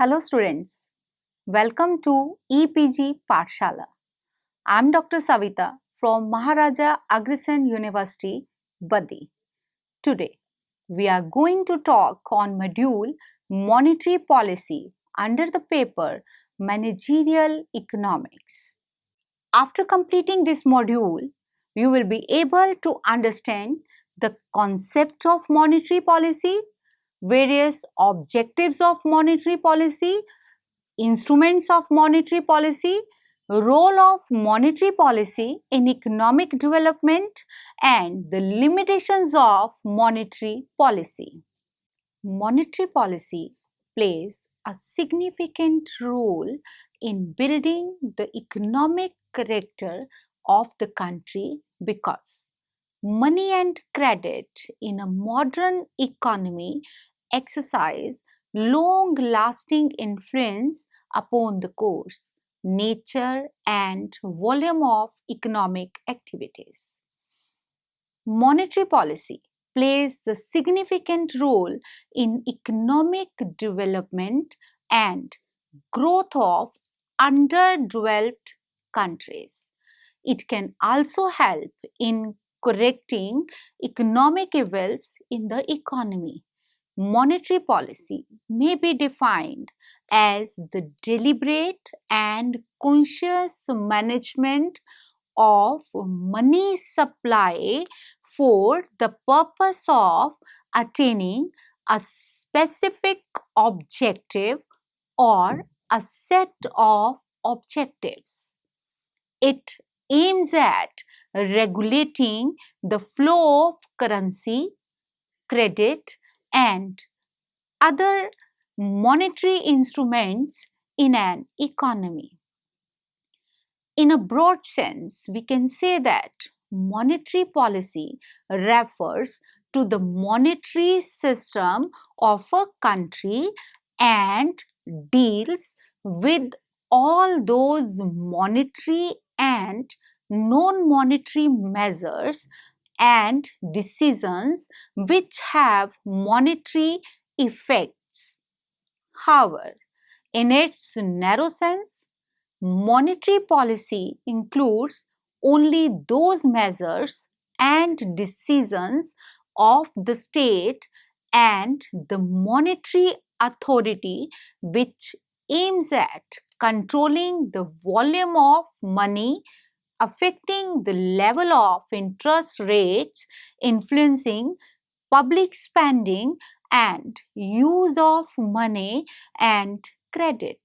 Hello students, welcome to EPG Pathshala. I am Dr. Savita from Maharaja Agrasen University, Badi. Today, we are going to talk on module Monetary Policy under the paper Managerial Economics. After completing this module, you will be able to understand the concept of monetary policy, various objectives of monetary policy, instruments of monetary policy, role of monetary policy in economic development, and the limitations of monetary policy. Monetary policy plays a significant role in building the economic character of the country because money and credit in a modern economy exercise long-lasting influence upon the course, nature, and volume of economic activities. Monetary policy plays a significant role in economic development and growth of underdeveloped countries. It can also help in correcting economic evils in the economy. Monetary policy may be defined as the deliberate and conscious management of money supply for the purpose of attaining a specific objective or a set of objectives. It aims at regulating the flow of currency, credit, and other monetary instruments in an economy. In a broad sense, we can say that monetary policy refers to the monetary system of a country and deals with all those monetary and non-monetary measures and decisions which have monetary effects. However, in its narrow sense, monetary policy includes only those measures and decisions of the state and the monetary authority which aims at controlling the volume of money, affecting the level of interest rates, influencing public spending and use of money and credit.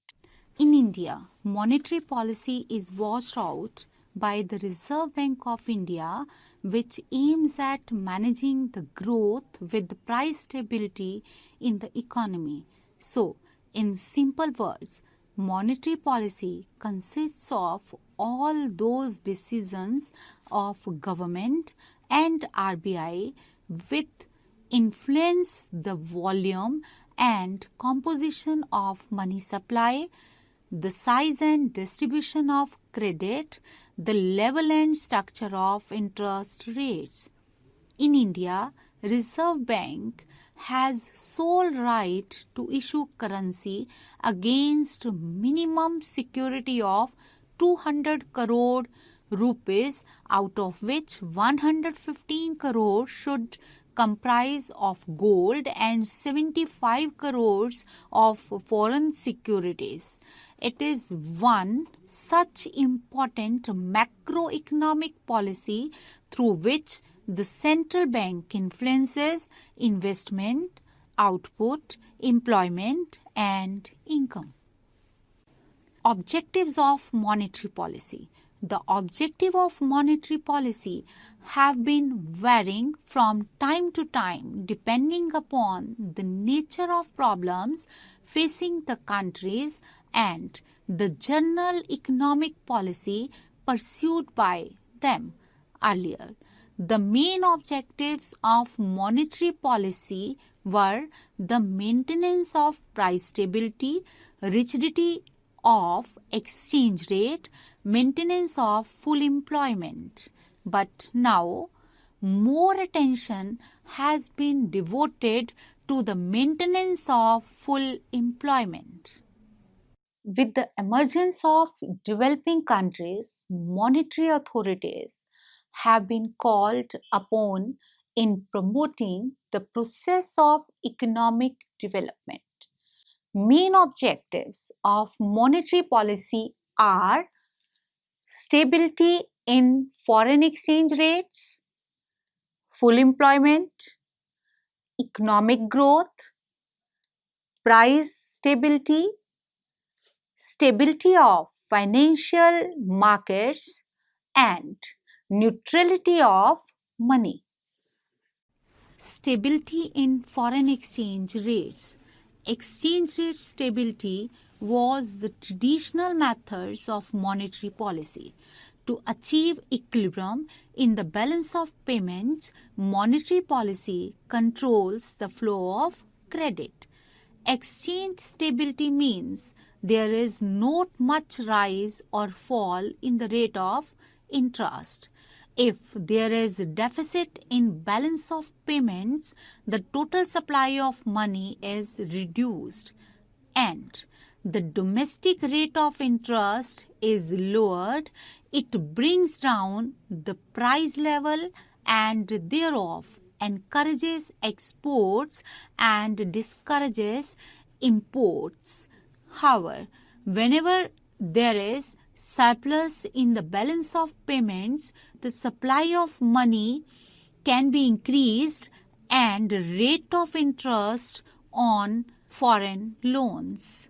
In India, monetary policy is watched out by the Reserve Bank of India, which aims at managing the growth with price stability in the economy. So, in simple words, monetary policy consists of all those decisions of government and RBI with influence the volume and composition of money supply, the size and distribution of credit, the level and structure of interest rates. In India, Reserve Bank has sole right to issue currency against minimum security of 200 crore rupees, out of which 115 crore should comprise of gold and 75 crores of foreign securities. It is one such important macroeconomic policy through which the central bank influences investment, output, employment, and income. Objectives of monetary policy. The objective of monetary policy have been varying from time to time depending upon the nature of problems facing the countries and the general economic policy pursued by them. Earlier, the main objectives of monetary policy were the maintenance of price stability, rigidity of exchange rate, maintenance of full employment. But now, more attention has been devoted to the maintenance of full employment. With the emergence of developing countries, monetary authorities have been called upon in promoting the process of economic development. Main objectives of monetary policy are stability in foreign exchange rates, full employment, economic growth, price stability, stability of financial markets, and neutrality of money. Stability in foreign exchange rates. Exchange rate stability was the traditional methods of monetary policy. To achieve equilibrium in the balance of payments, monetary policy controls the flow of credit. Exchange stability means there is not much rise or fall in the rate of interest. If there is a deficit in balance of payments, the total supply of money is reduced and the domestic rate of interest is lowered. It brings down the price level and thereof encourages exports and discourages imports. However, whenever there is surplus in the balance of payments, the supply of money can be increased and rate of interest on foreign loans.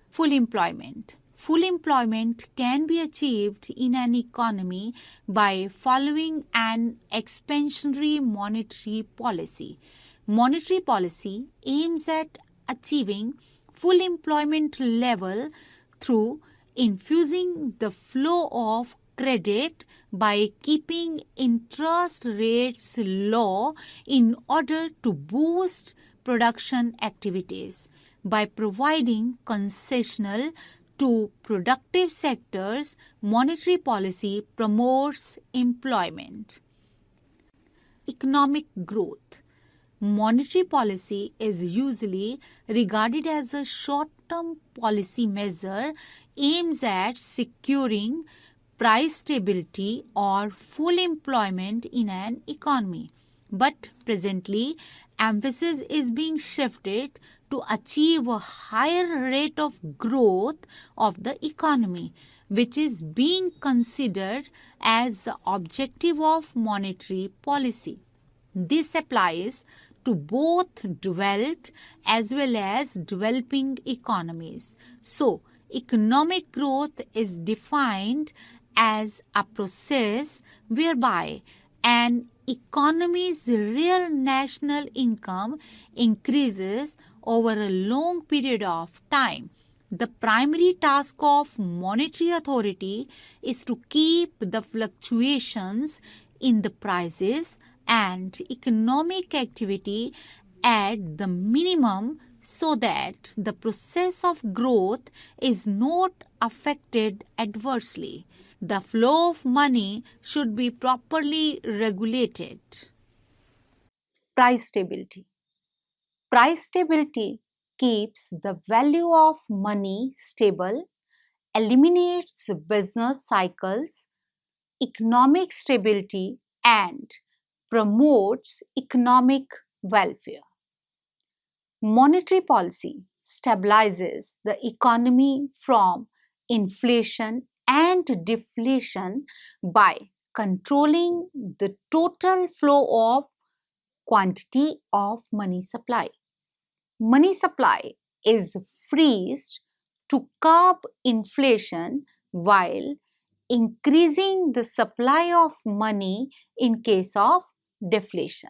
Full employment. Full employment can be achieved in an economy by following an expansionary monetary policy. Monetary policy aims at achieving full employment level through infusing the flow of credit by keeping interest rates low in order to boost production activities. By providing concessional to productive sectors, monetary policy promotes employment. Economic growth. Monetary policy is usually regarded as a short-term policy measure aims at securing price stability or full employment in an economy. But presently, emphasis is being shifted to achieve a higher rate of growth of the economy, which is being considered as the objective of monetary policy. This applies to both developed as well as developing economies. So, economic growth is defined as a process whereby an economy's real national income increases over a long period of time. The primary task of monetary authority is to keep the fluctuations in the prices and economic activity at the minimum so that the process of growth is not affected adversely. The flow of money should be properly regulated. Price stability. Price stability keeps the value of money stable, eliminates business cycles, economic stability, and promotes economic welfare. Monetary policy stabilizes the economy from inflation and deflation by controlling the total flow of quantity of money supply. Money supply is freezed to curb inflation while increasing the supply of money in case of deflation.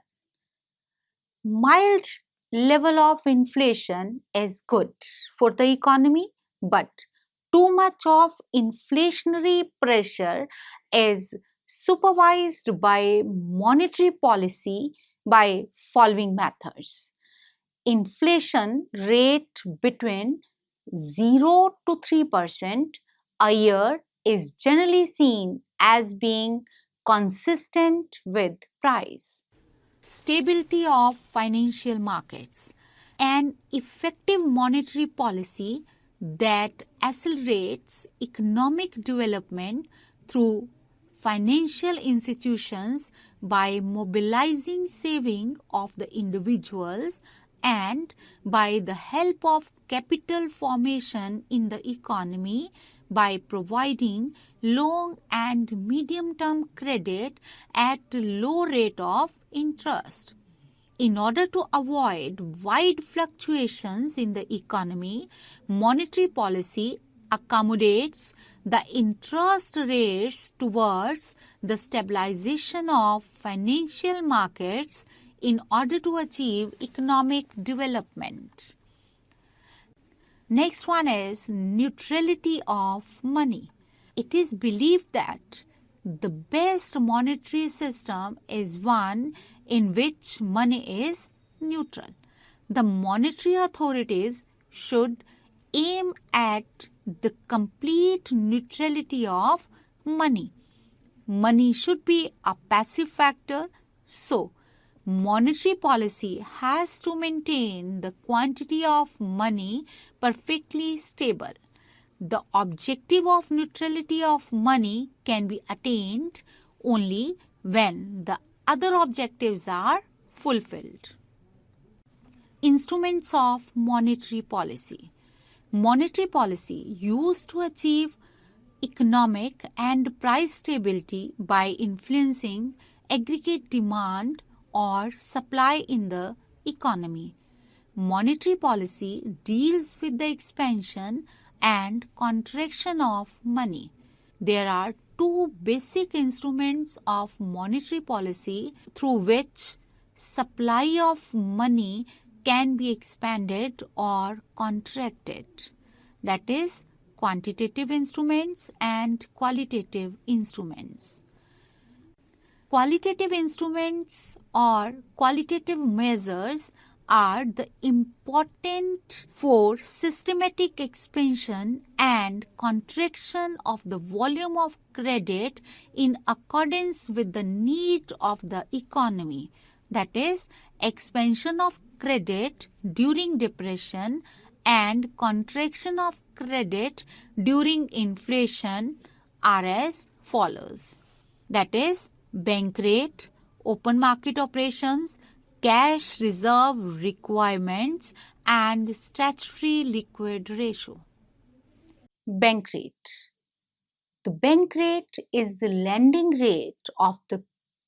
Mild level of inflation is good for the economy, but too much of inflationary pressure is supervised by monetary policy by following methods. Inflation rate between 0 to 3% a year is generally seen as being consistent with price. Stability of financial markets. An effective monetary policy that accelerates economic development through financial institutions by mobilizing saving of the individuals and by the help of capital formation in the economy by providing long and medium term credit at low rate of interest. In order to avoid wide fluctuations in the economy, monetary policy accommodates the interest rates towards the stabilization of financial markets in order to achieve economic development. Next one is neutrality of money. It is believed that the best monetary system is one in which money is neutral. The monetary authorities should aim at the complete neutrality of money. Money should be a passive factor, so monetary policy has to maintain the quantity of money perfectly stable. The objective of neutrality of money can be attained only when the other objectives are fulfilled. Instruments of monetary policy. Monetary policy used to achieve economic and price stability by influencing aggregate demand or supply in the economy. Monetary policy deals with the expansion and contraction of money. There are two basic instruments of monetary policy through which supply of money can be expanded or contracted. That is, quantitative instruments and qualitative instruments. Qualitative instruments or qualitative measures are the important for systematic expansion and contraction of the volume of credit in accordance with the need of the economy. That is, expansion of credit during depression and contraction of credit during inflation are as follows. That is, bank rate, open market operations, cash reserve requirements, and statutory liquid ratio. Bank rate. The bank rate is the lending rate of the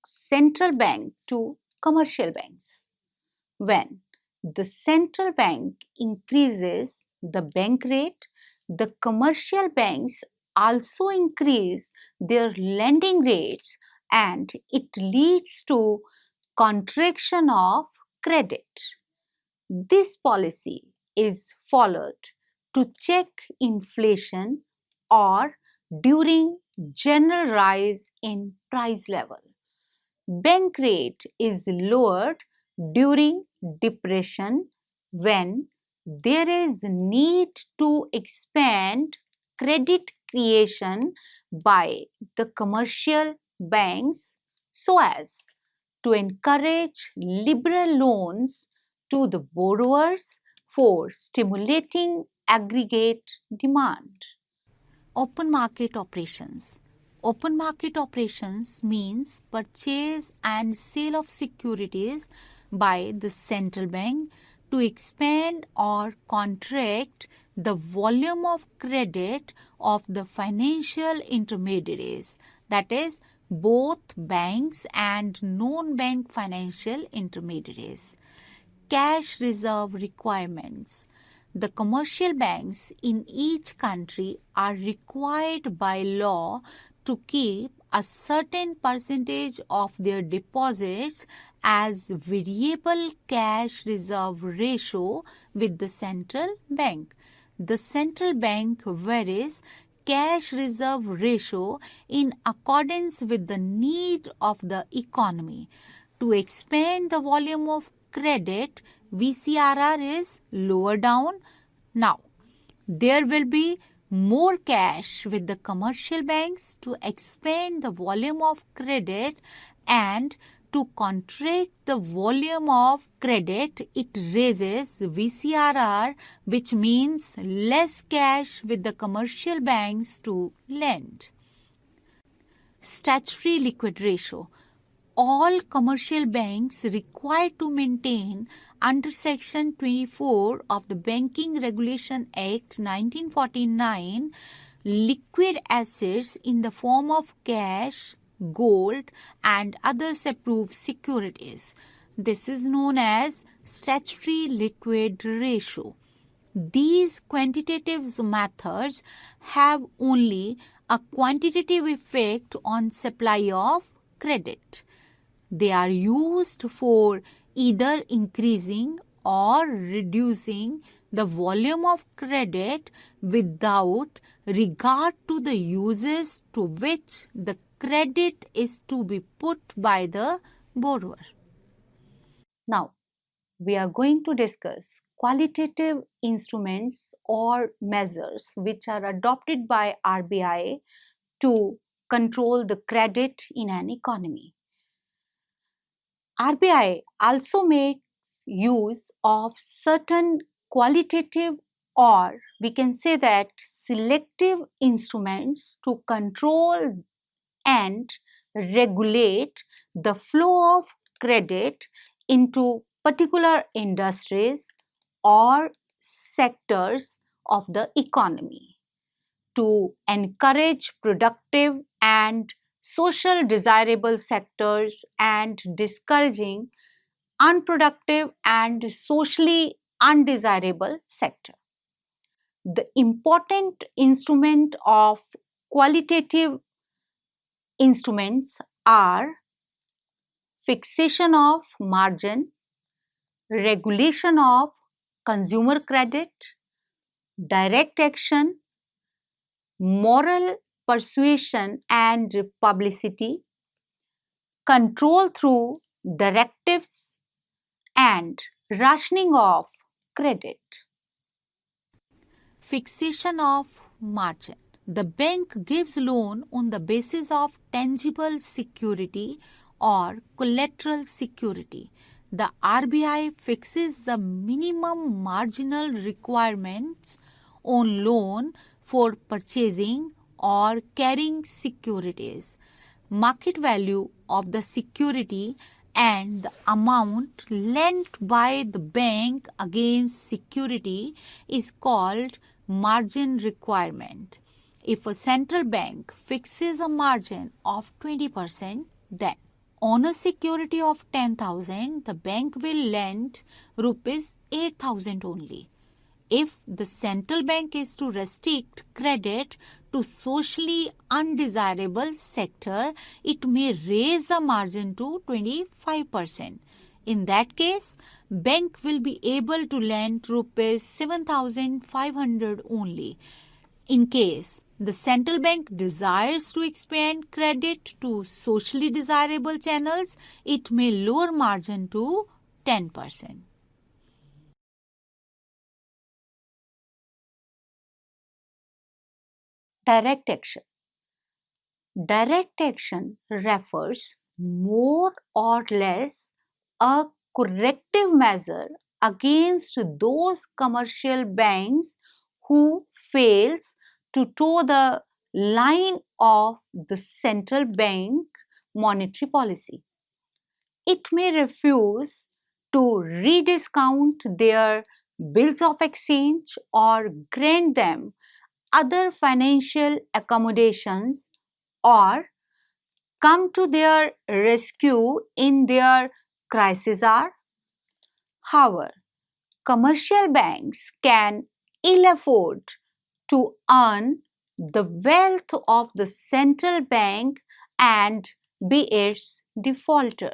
central bank to commercial banks. When the central bank increases the bank rate, the commercial banks also increase their lending rates, and it leads to contraction of credit. This policy is followed to check inflation or during general rise in price level. Bank rate is lowered during depression when there is need to expand credit creation by the commercial banks so as to encourage liberal loans to the borrowers for stimulating aggregate demand. Open market operations. Open market operations means purchase and sale of securities by the central bank to expand or contract the volume of credit of the financial intermediaries, that is, both banks and non-bank financial intermediaries. Cash reserve requirements. The commercial banks in each country are required by law to keep a certain percentage of their deposits as variable cash reserve ratio with the central bank. The central bank varies cash reserve ratio in accordance with the need of the economy. To expand the volume of credit, VCRR is lower down. Now, there will be more cash with the commercial banks to expand the volume of credit and To contract the volume of credit, it raises VCRR, which means less cash with the commercial banks to lend. Statutory liquid ratio. All commercial banks required to maintain under Section 24 of the Banking Regulation Act 1949 liquid assets in the form of cash, gold and others approved securities. This is known as statutory liquid ratio. These quantitative methods have only a quantitative effect on supply of credit. They are used for either increasing or reducing the volume of credit without regard to the uses to which the credit is to be put by the borrower. Now, we are going to discuss qualitative instruments or measures which are adopted by RBI to control the credit in an economy. RBI also makes use of certain qualitative, or we can say that selective instruments to control and regulate the flow of credit into particular industries or sectors of the economy to encourage productive and social desirable sectors and discouraging unproductive and socially undesirable sector. The important instrument of qualitative instruments are fixation of margin, regulation of consumer credit, direct action, moral persuasion and publicity, control through directives, and rationing of credit. Fixation of margin. The bank gives loan on the basis of tangible security or collateral security. The RBI fixes the minimum marginal requirements on loan for purchasing or carrying securities. Market value of the security and the amount lent by the bank against security is called margin requirement. If a central bank fixes a margin of 20%, then on a security of 10,000, the bank will lend rupees 8,000 only. If the central bank is to restrict credit to socially undesirable sector, it may raise the margin to 25%. In that case, bank will be able to lend rupees 7,500 only. In case the central bank desires to expand credit to socially desirable channels, it may lower margin to 10%. Direct action. Direct action refers more or less a corrective measure against those commercial banks who fails to toe the line of the central bank monetary policy. It may refuse to rediscount their bills of exchange or grant them other financial accommodations or come to their rescue in their crisis hour. However, commercial banks can ill afford to earn the wealth of the central bank and be its defaulter.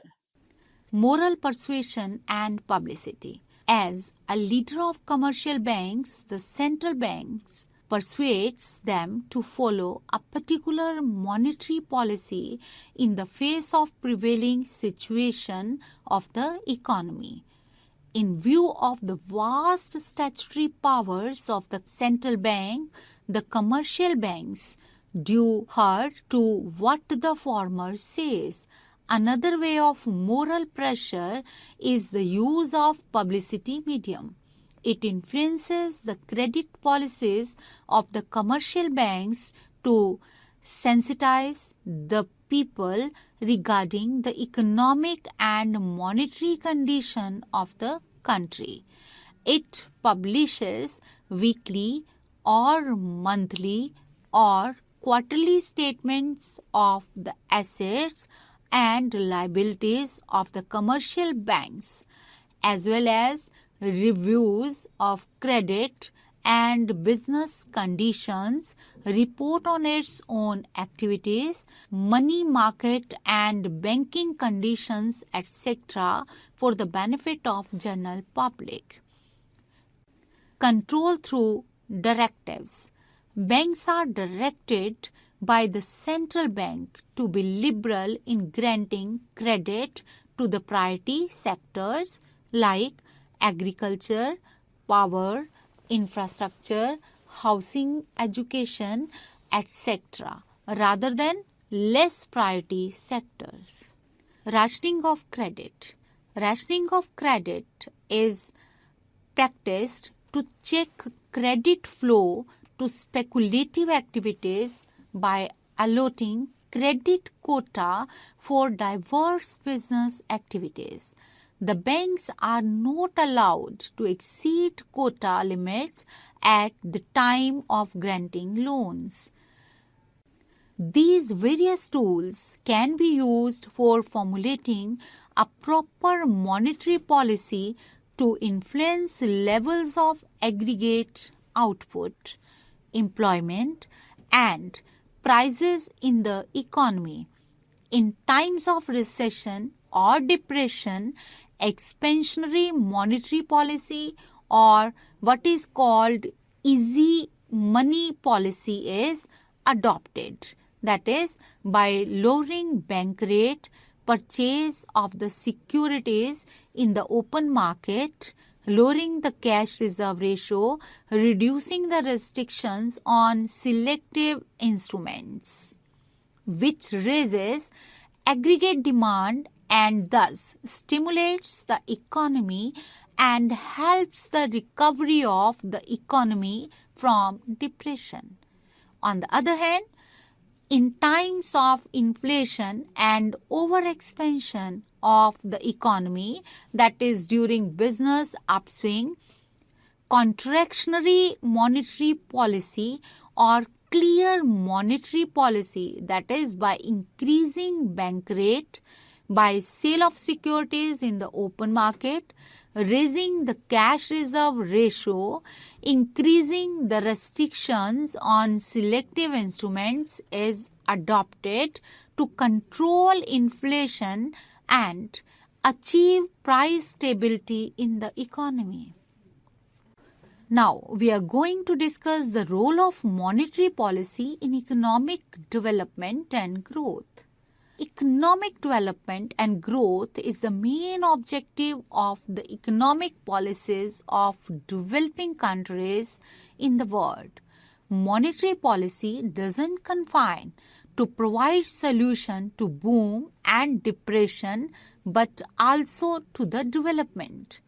Moral persuasion and publicity. As a leader of commercial banks, the central banks persuades them to follow a particular monetary policy in the face of prevailing situation of the economy. In view of the vast statutory powers of the central bank, the commercial banks do heed to what the former says. Another way of moral pressure is the use of publicity medium. It influences the credit policies of the commercial banks to sensitize the people regarding the economic and monetary condition of the country. It publishes weekly or monthly or quarterly statements of the assets and liabilities of the commercial banks, as well as reviews of credit and business conditions, report on its own activities, money market and banking conditions, etc., for the benefit of general public. Control through directives. Banks are directed by the central bank to be liberal in granting credit to the priority sectors like agriculture, power, infrastructure, housing, education, etc., rather than less priority sectors. Rationing of credit. Rationing of credit is practiced to check credit flow to speculative activities by allotting credit quota for diverse business activities. The banks are not allowed to exceed quota limits at the time of granting loans. These various tools can be used for formulating a proper monetary policy to influence levels of aggregate output, employment, and prices in the economy. In times of recession or depression, expansionary monetary policy or what is called easy money policy is adopted. That is, by lowering bank rate, purchase of the securities in the open market, lowering the cash reserve ratio, reducing the restrictions on selective instruments, which raises aggregate demand and thus stimulates the economy and helps the recovery of the economy from depression. On the other hand, in times of inflation and overexpansion of the economy, that is during business upswing, contractionary monetary policy or clear monetary policy, that is by increasing bank rate, by sale of securities in the open market, raising the cash reserve ratio, increasing the restrictions on selective instruments is adopted to control inflation and achieve price stability in the economy. Now, we are going to discuss the role of monetary policy in economic development and growth. Economic development and growth is the main objective of the economic policies of developing countries in the world. Monetary policy doesn't confine to provide solution to boom and depression, but also to the development.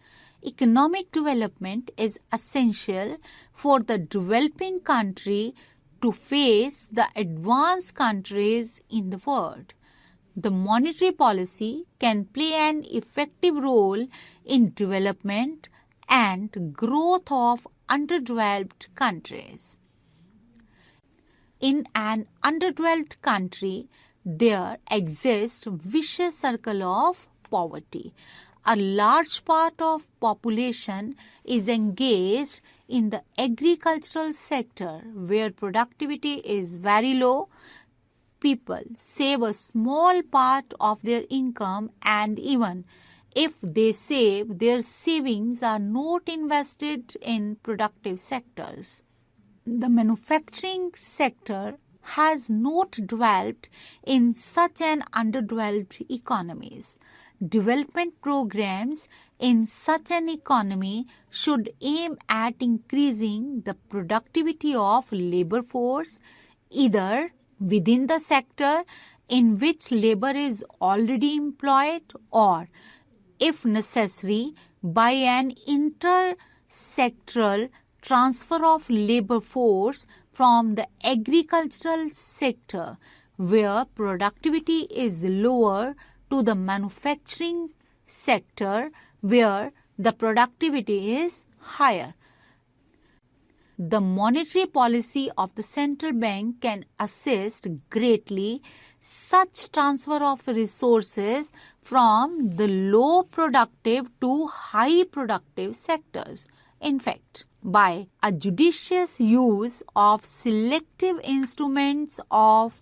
Economic development is essential for the developing country to face the advanced countries in the world. The monetary policy can play an effective role in development and growth of underdeveloped countries. In an underdeveloped country, there exists a vicious circle of poverty. A large part of population is engaged in the agricultural sector where productivity is very low. People save a small part of their income, and even if they save, their savings are not invested in productive sectors. The manufacturing sector has not developed in such an underdeveloped economies. Development programs in such an economy should aim at increasing the productivity of labor force, either within the sector, in which labor is already employed, or, if necessary, by an intersectoral transfer of labor force from the agricultural sector, where productivity is lower, to the manufacturing sector, where the productivity is higher. The monetary policy of the central bank can assist greatly such transfer of resources from the low productive to high productive sectors. In fact, by a judicious use of selective instruments of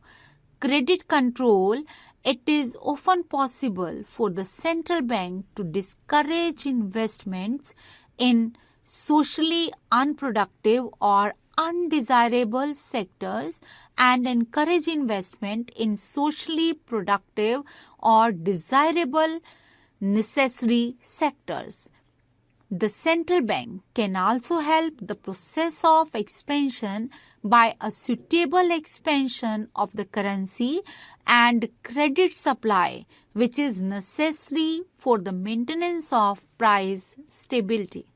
credit control, it is often possible for the central bank to discourage investments in socially unproductive or undesirable sectors and encourage investment in socially productive or desirable necessary sectors. The central bank can also help the process of expansion by a suitable expansion of the currency and credit supply, which is necessary for the maintenance of price stability.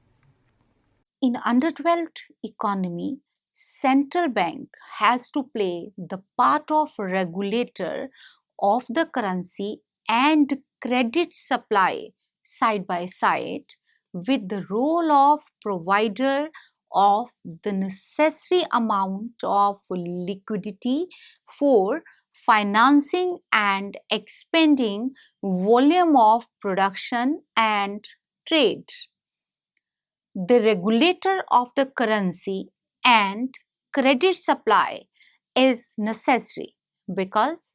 In underdeveloped economy, central bank has to play the part of regulator of the currency and credit supply side by side with the role of provider of the necessary amount of liquidity for financing and expanding volume of production and trade. The regulator of the currency and credit supply is necessary because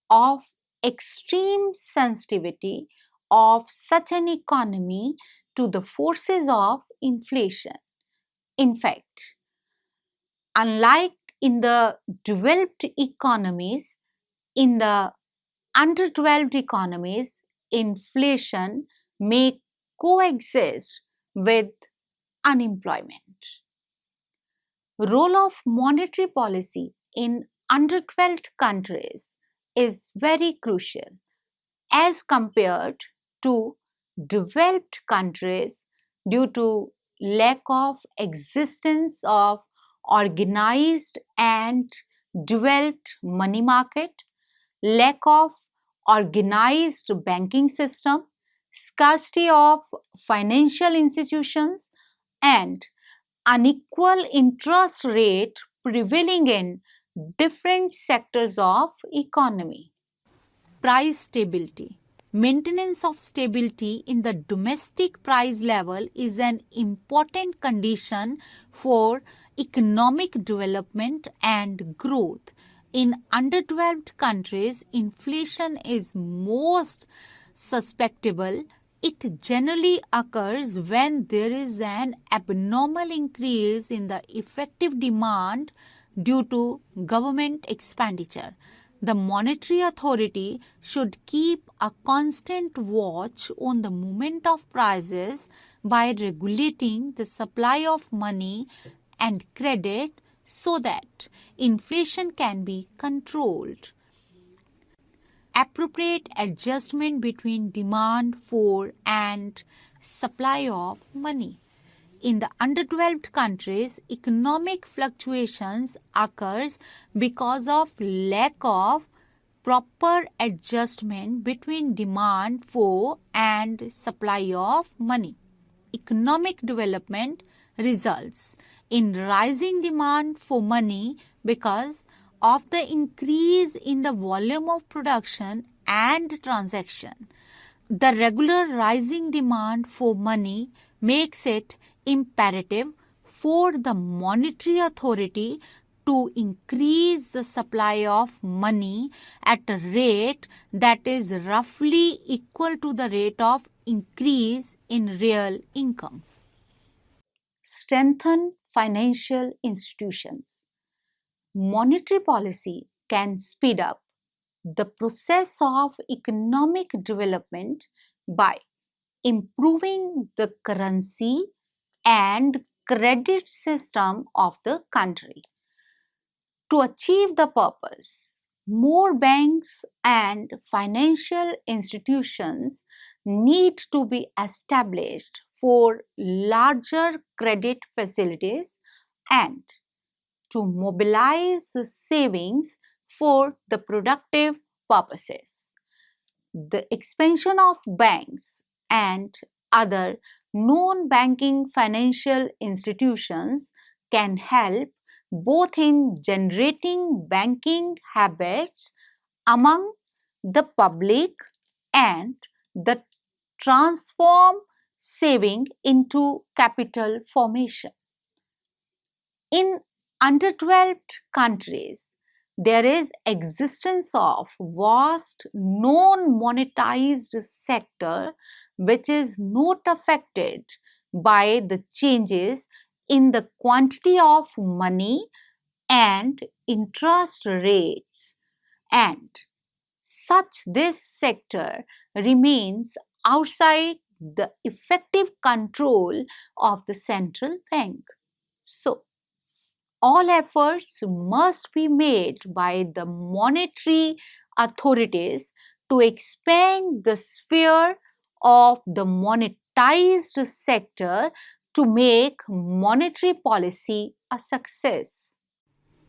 of extreme sensitivity of such an economy to the forces of inflation. In fact, unlike in the developed economies, in the underdeveloped economies, inflation may coexist with unemployment. Role of monetary policy in underdeveloped countries is very crucial as compared to developed countries due to lack of existence of organized and developed money market, lack of organized banking system, scarcity of financial institutions, and unequal interest rate prevailing in different sectors of economy. Price stability. Maintenance of stability in the domestic price level is an important condition for economic development and growth. In underdeveloped countries, inflation is most susceptible. It generally occurs when there is an abnormal increase in the effective demand due to government expenditure. The monetary authority should keep a constant watch on the movement of prices by regulating the supply of money and credit so that inflation can be controlled. Appropriate adjustment between demand for and supply of money. In the underdeveloped countries, economic fluctuations occurs because of lack of proper adjustment between demand for and supply of money. Economic development results in rising demand for money because of the increase in the volume of production and transaction. The regular rising demand for money makes it imperative for the monetary authority to increase the supply of money at a rate that is roughly equal to the rate of increase in real income. Strengthen financial institutions. Monetary policy can speed up the process of economic development by improving the currency and credit system of the country. To achieve the purpose, More banks and financial institutions need to be established for larger credit facilities and to mobilize savings for the productive purposes. The expansion of banks and other non-banking financial institutions can help both in generating banking habits among the public and the transform saving into capital formation. In underdeveloped countries, there is existence of vast non-monetized sector which is not affected by the changes in the quantity of money and interest rates, and such this sector remains outside the effective control of the central bank. So all efforts must be made by the monetary authorities to expand the sphere of the monetized sector to make monetary policy a success.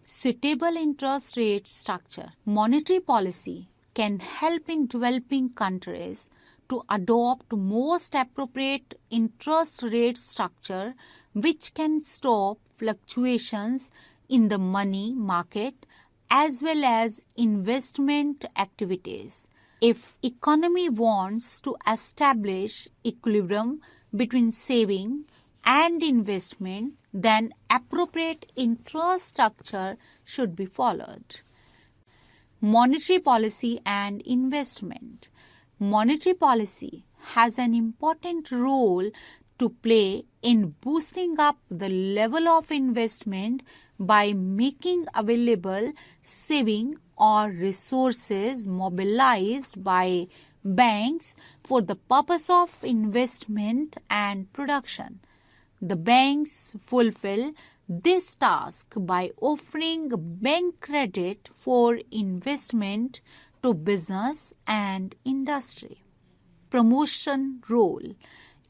Suitable interest rate structure. Monetary policy can help in developing countries to adopt most appropriate interest rate structure which can stop fluctuations in the money market as well as investment activities. If economy wants to establish equilibrium between saving and investment, then appropriate interest structure should be followed. Monetary policy and investment. Monetary policy has an important role to play in boosting up the level of investment by making available saving or resources mobilized by banks for the purpose of investment and production. The banks fulfill this task by offering bank credit for investment to business and industry. Promotion role.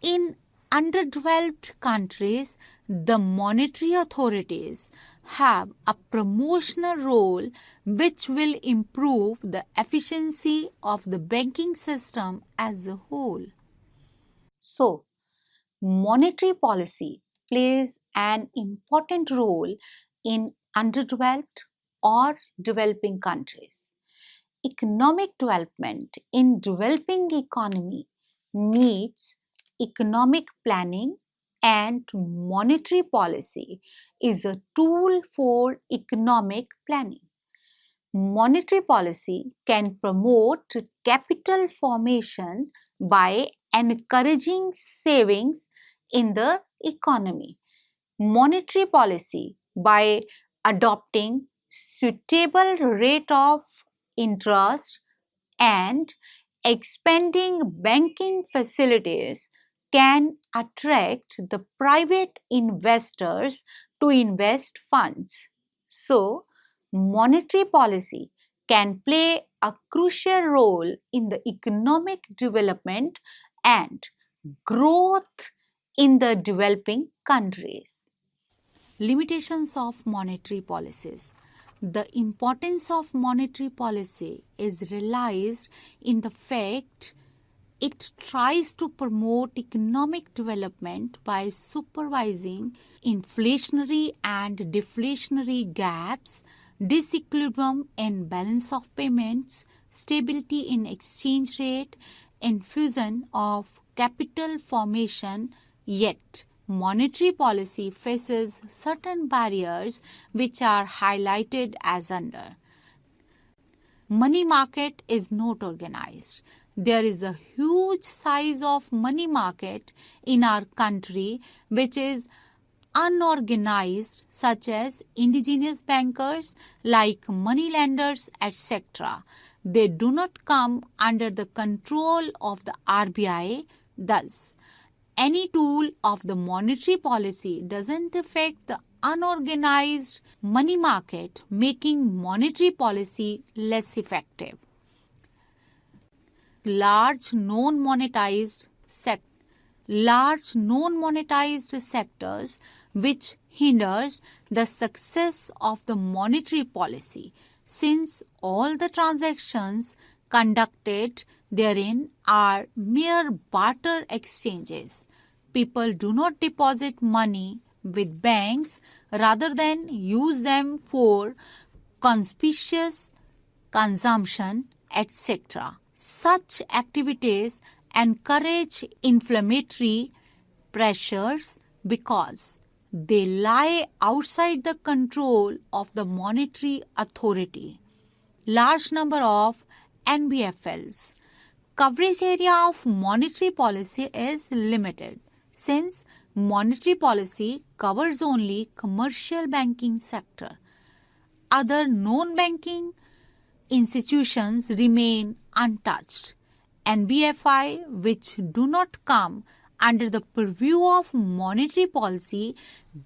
In underdeveloped countries, the monetary authorities have a promotional role which will improve the efficiency of the banking system as a whole. So, monetary policy plays an important role in underdeveloped or developing countries. Economic development in developing economy needs economic planning, and monetary policy is a tool for economic planning. Monetary policy can promote capital formation by encouraging savings in the economy. Monetary policy by adopting suitable rate of interest and expanding banking facilities can attract the private investors to invest funds. So, monetary policy can play a crucial role in the economic development and growth in the developing countries. Limitations of monetary policies. The importance of monetary policy is realized in the fact it tries to promote economic development by supervising inflationary and deflationary gaps, disequilibrium in balance of payments, stability in exchange rate, infusion of capital formation, yet monetary policy faces certain barriers which are highlighted as under. Money market is not organized. There is a huge size of money market in our country which is unorganized, such as indigenous bankers like money lenders, etc. They do not come under the control of the RBI. Thus, any tool of the monetary policy doesn't affect the unorganized money market, making monetary policy less effective. Large non-monetized sectors which hinders the success of the monetary policy, since all the transactions conducted therein are mere barter exchanges. People do not deposit money with banks rather than use them for conspicuous consumption, etc. Such activities encourage inflammatory pressures because they lie outside the control of the monetary authority. Large number of NBFLs. Coverage area of monetary policy is limited since monetary policy covers only commercial banking sector. Other non-banking institutions remain untouched. NBFI, which do not come under the purview of monetary policy,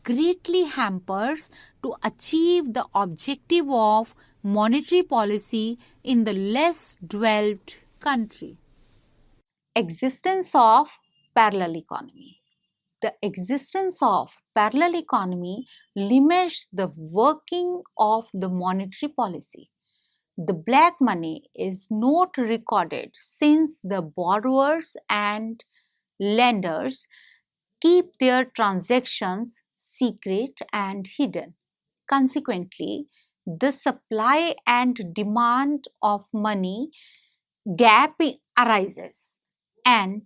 greatly hampers to achieve the objective of monetary policy in the less developed country. Existence of parallel economy. The existence of parallel economy limits the working of the monetary policy. The black money is not recorded since the borrowers and lenders keep their transactions secret and hidden. Consequently, the supply and demand of money gap arises and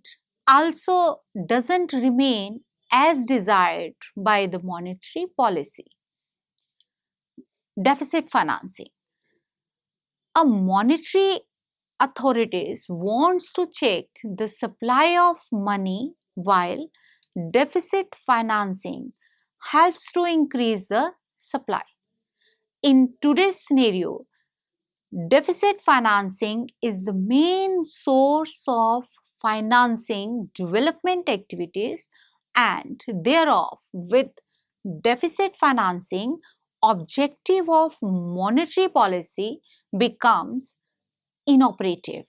also doesn't remain as desired by the monetary policy. Deficit financing. A monetary authorities wants to check the supply of money, while deficit financing helps to increase the supply. In today's scenario, deficit financing is the main source of financing development activities, and thereof with deficit financing, objective of monetary policy becomes inoperative.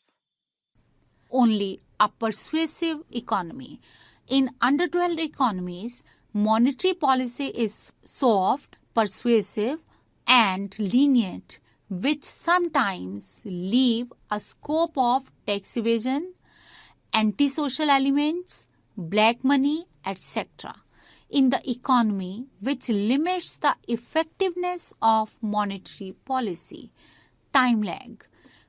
Only a persuasive economy. In underdeveloped economies, monetary policy is soft, persuasive, and lenient, which sometimes leave a scope of tax evasion, antisocial elements, black money, etc. in the economy, which limits the effectiveness of monetary policy. Time lag.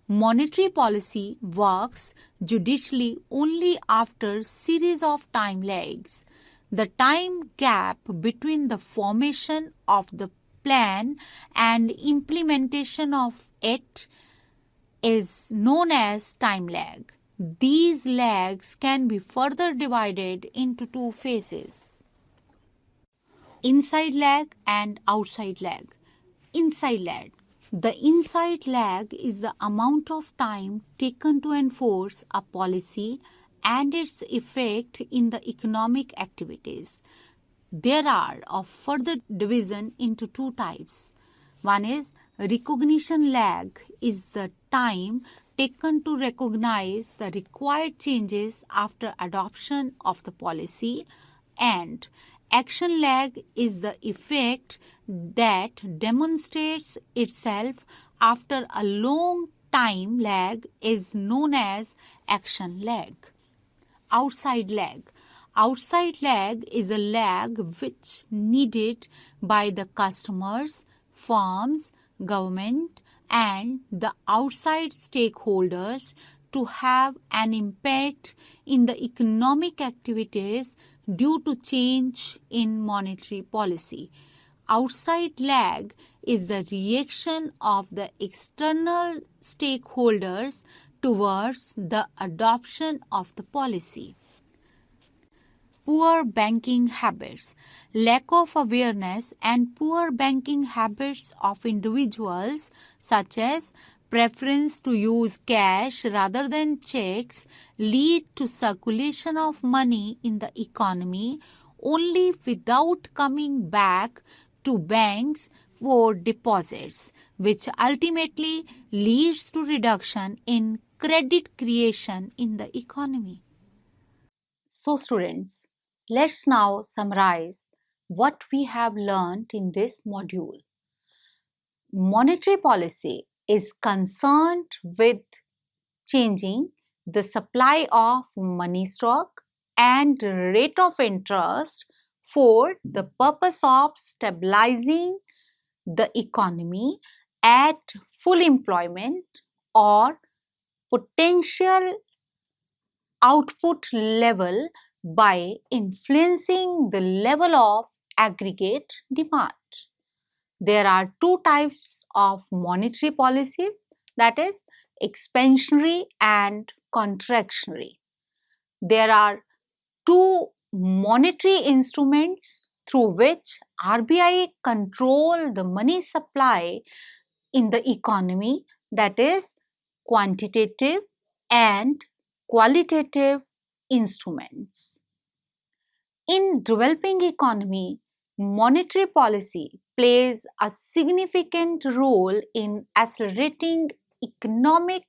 Monetary policy works judicially only after series of time lags. The time gap between the formation of the plan and implementation of it is known as time lag. These lags can be further divided into two phases: inside lag and outside lag. Inside lag. The inside lag is the amount of time taken to enforce a policy and its effect in the economic activities. There are a further division into two types. One is recognition lag, is the time taken to recognize the required changes after adoption of the policy, and action lag is the effect that demonstrates itself after a long time lag is known as action lag. Outside lag. Outside lag is a lag which needed by the customers, firms, government and the outside stakeholders to have an impact in the economic activities due to change in monetary policy. Outside lag is the reaction of the external stakeholders towards the adoption of the policy. Poor banking habits. Lack of awareness and poor banking habits of individuals, such as preference to use cash rather than checks, lead to circulation of money in the economy only without coming back to banks for deposits, which ultimately leads to reduction in credit creation in the economy. So students, let's now summarize what we have learned in this module. Monetary policy is concerned with changing the supply of money stock and rate of interest for the purpose of stabilizing the economy at full employment or potential output level by influencing the level of aggregate demand. There are two types of monetary policies, that is expansionary and contractionary. There are two monetary instruments through which RBI control the money supply in the economy, that is quantitative and qualitative instruments. In developing economy, monetary policy plays a significant role in accelerating economic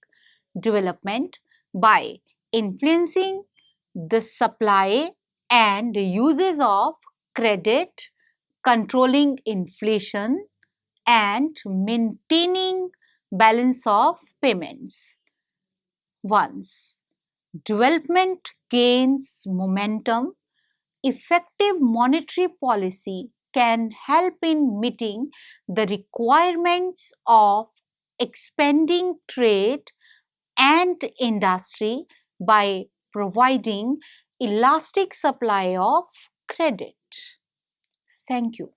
development by influencing the supply and uses of credit, controlling inflation, and maintaining balance of payments. Once development gains momentum, effective monetary policy can help in meeting the requirements of expanding trade and industry by providing elastic supply of credit. Thank you.